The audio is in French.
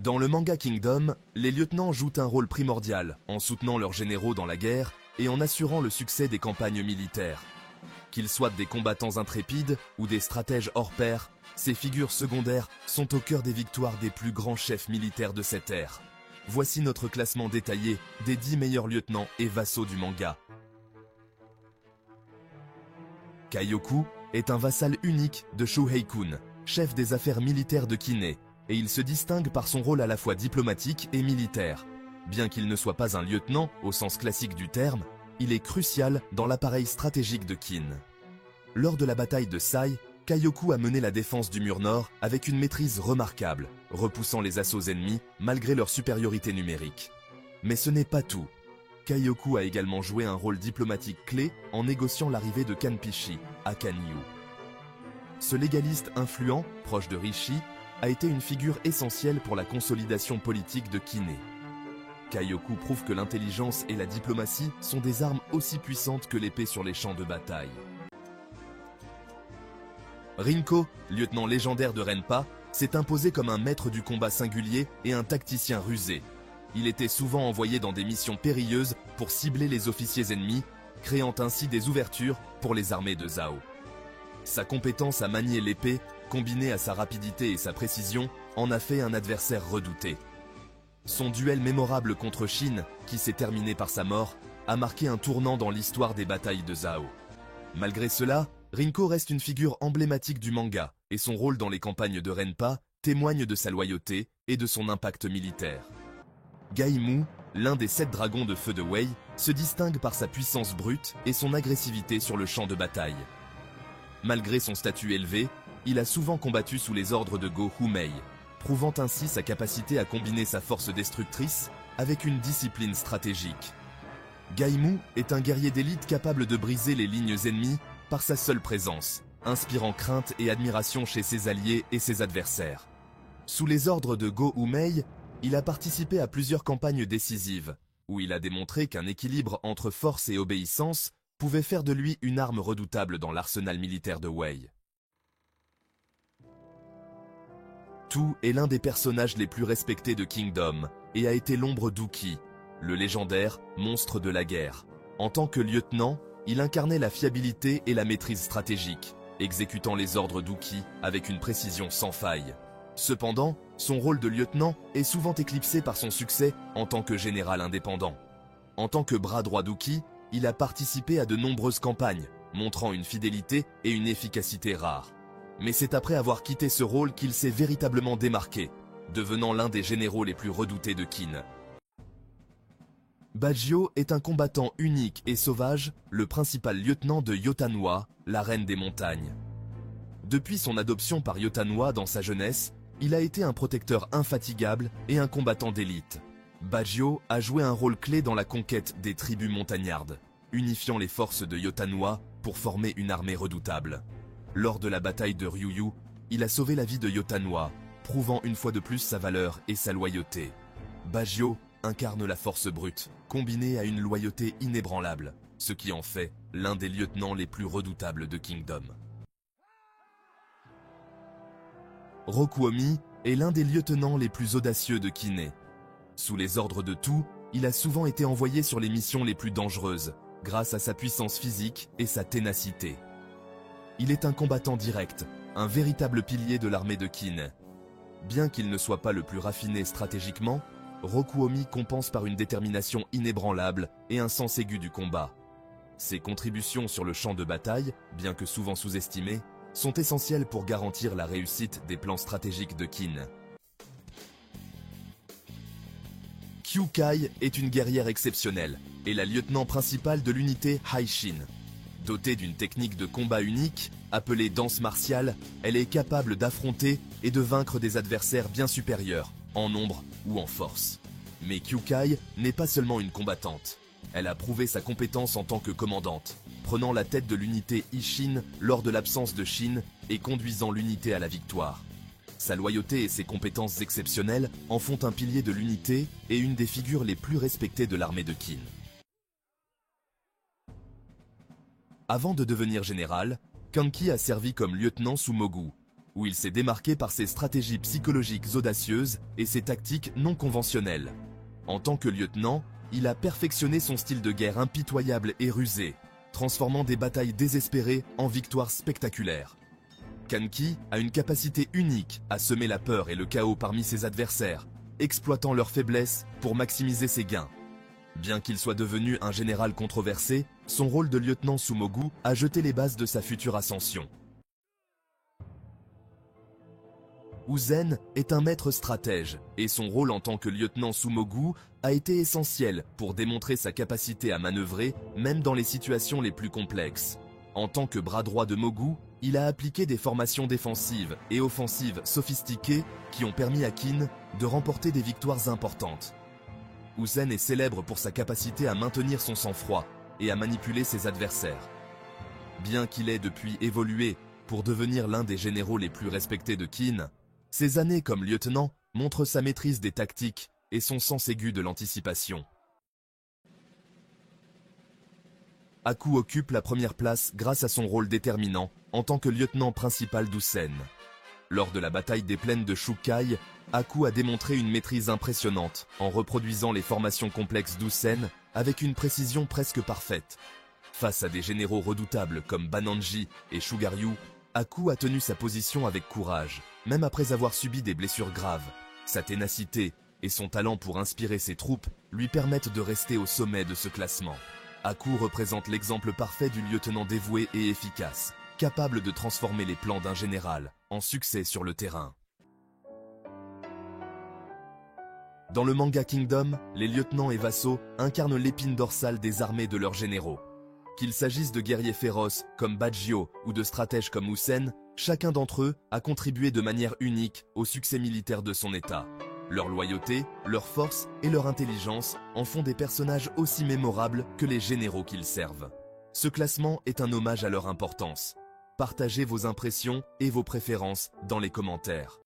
Dans le manga Kingdom, les lieutenants jouent un rôle primordial en soutenant leurs généraux dans la guerre et en assurant le succès des campagnes militaires. Qu'ils soient des combattants intrépides ou des stratèges hors pair, ces figures secondaires sont au cœur des victoires des plus grands chefs militaires de cette ère. Voici notre classement détaillé des 10 meilleurs lieutenants et vassaux du manga. Kaioku est un vassal unique de Shohei-kun, chef des affaires militaires de Kiné, et il se distingue par son rôle à la fois diplomatique et militaire. Bien qu'il ne soit pas un lieutenant au sens classique du terme, il est crucial dans l'appareil stratégique de Kin. Lors de la bataille de Sai, Kaioku a mené la défense du mur nord avec une maîtrise remarquable, repoussant les assauts ennemis malgré leur supériorité numérique. Mais ce n'est pas tout. Kaioku a également joué un rôle diplomatique clé en négociant l'arrivée de Kanpishi à Kanyu. Ce légaliste influent, proche de Rishi, a été une figure essentielle pour la consolidation politique de Kiné. Kaioku prouve que l'intelligence et la diplomatie sont des armes aussi puissantes que l'épée sur les champs de bataille. Rinko, lieutenant légendaire de Renpa, s'est imposé comme un maître du combat singulier et un tacticien rusé. Il était souvent envoyé dans des missions périlleuses pour cibler les officiers ennemis, créant ainsi des ouvertures pour les armées de Zhao. Sa compétence à manier l'épée, combinée à sa rapidité et sa précision, en a fait un adversaire redouté. Son duel mémorable contre Shin, qui s'est terminé par sa mort, a marqué un tournant dans l'histoire des batailles de Zhao. Malgré cela, Rinko reste une figure emblématique du manga, et son rôle dans les campagnes de Renpa témoigne de sa loyauté et de son impact militaire. Gaimu, l'un des 7 dragons de feu de Wei, se distingue par sa puissance brute et son agressivité sur le champ de bataille. Malgré son statut élevé, il a souvent combattu sous les ordres de Go Humei, prouvant ainsi sa capacité à combiner sa force destructrice avec une discipline stratégique. Gaimu est un guerrier d'élite capable de briser les lignes ennemies par sa seule présence, inspirant crainte et admiration chez ses alliés et ses adversaires. Sous les ordres de Go Humei, il a participé à plusieurs campagnes décisives, où il a démontré qu'un équilibre entre force et obéissance pouvait faire de lui une arme redoutable dans l'arsenal militaire de Wei. Tu est l'un des personnages les plus respectés de Kingdom et a été l'ombre d'Uki, le légendaire monstre de la guerre. En tant que lieutenant, il incarnait la fiabilité et la maîtrise stratégique, exécutant les ordres d'Uki avec une précision sans faille. Cependant, son rôle de lieutenant est souvent éclipsé par son succès en tant que général indépendant. En tant que bras droit d'Uki, il a participé à de nombreuses campagnes, montrant une fidélité et une efficacité rares. Mais c'est après avoir quitté ce rôle qu'il s'est véritablement démarqué, devenant l'un des généraux les plus redoutés de Kin. Bajio est un combattant unique et sauvage, le principal lieutenant de Yotanwa, la reine des montagnes. Depuis son adoption par Yotanwa dans sa jeunesse, il a été un protecteur infatigable et un combattant d'élite. Bajio a joué un rôle clé dans la conquête des tribus montagnardes, unifiant les forces de Yotanwa pour former une armée redoutable. Lors de la bataille de Ryuyu, il a sauvé la vie de Yotanwa, prouvant une fois de plus sa valeur et sa loyauté. Bajio incarne la force brute, combinée à une loyauté inébranlable, ce qui en fait l'un des lieutenants les plus redoutables de Kingdom. Rokuomi est l'un des lieutenants les plus audacieux de Kiné. Sous les ordres de Tu, il a souvent été envoyé sur les missions les plus dangereuses, grâce à sa puissance physique et sa ténacité. Il est un combattant direct, un véritable pilier de l'armée de Kin. Bien qu'il ne soit pas le plus raffiné stratégiquement, Rokuomi compense par une détermination inébranlable et un sens aigu du combat. Ses contributions sur le champ de bataille, bien que souvent sous-estimées, sont essentielles pour garantir la réussite des plans stratégiques de Kin. Kyukai est une guerrière exceptionnelle et la lieutenant principale de l'unité Haishin. Dotée d'une technique de combat unique, appelée danse martiale, elle est capable d'affronter et de vaincre des adversaires bien supérieurs, en nombre ou en force. Mais Kyukai n'est pas seulement une combattante. Elle a prouvé sa compétence en tant que commandante, prenant la tête de l'unité Ishin lors de l'absence de Shin et conduisant l'unité à la victoire. Sa loyauté et ses compétences exceptionnelles en font un pilier de l'unité et une des figures les plus respectées de l'armée de Kin. Avant de devenir général, Kanki a servi comme lieutenant sous Mogu, où il s'est démarqué par ses stratégies psychologiques audacieuses et ses tactiques non conventionnelles. En tant que lieutenant, il a perfectionné son style de guerre impitoyable et rusé, transformant des batailles désespérées en victoires spectaculaires. Kanki a une capacité unique à semer la peur et le chaos parmi ses adversaires, exploitant leurs faiblesses pour maximiser ses gains. Bien qu'il soit devenu un général controversé, son rôle de lieutenant Sumogu a jeté les bases de sa future ascension. Uzen est un maître stratège, et son rôle en tant que lieutenant Sumogu a été essentiel pour démontrer sa capacité à manœuvrer, même dans les situations les plus complexes. En tant que bras droit de Mogu, il a appliqué des formations défensives et offensives sophistiquées qui ont permis à Qin de remporter des victoires importantes. Uzen est célèbre pour sa capacité à maintenir son sang-froid et à manipuler ses adversaires. Bien qu'il ait depuis évolué pour devenir l'un des généraux les plus respectés de Qin, ses années comme lieutenant montrent sa maîtrise des tactiques et son sens aigu de l'anticipation. Aku occupe la première place grâce à son rôle déterminant en tant que lieutenant principal d'Uzen. Lors de la bataille des plaines de Shukai, Aku a démontré une maîtrise impressionnante en reproduisant les formations complexes d'Uzen avec une précision presque parfaite. Face à des généraux redoutables comme Bananji et Shugaryu, Aku a tenu sa position avec courage, même après avoir subi des blessures graves. Sa ténacité et son talent pour inspirer ses troupes lui permettent de rester au sommet de ce classement. Aku représente l'exemple parfait du lieutenant dévoué et efficace, capable de transformer les plans d'un général en succès sur le terrain. Dans le manga Kingdom, les lieutenants et vassaux incarnent l'épine dorsale des armées de leurs généraux. Qu'il s'agisse de guerriers féroces comme Bajio ou de stratèges comme Uzen, chacun d'entre eux a contribué de manière unique au succès militaire de son État. Leur loyauté, leur force et leur intelligence en font des personnages aussi mémorables que les généraux qu'ils servent. Ce classement est un hommage à leur importance. Partagez vos impressions et vos préférences dans les commentaires.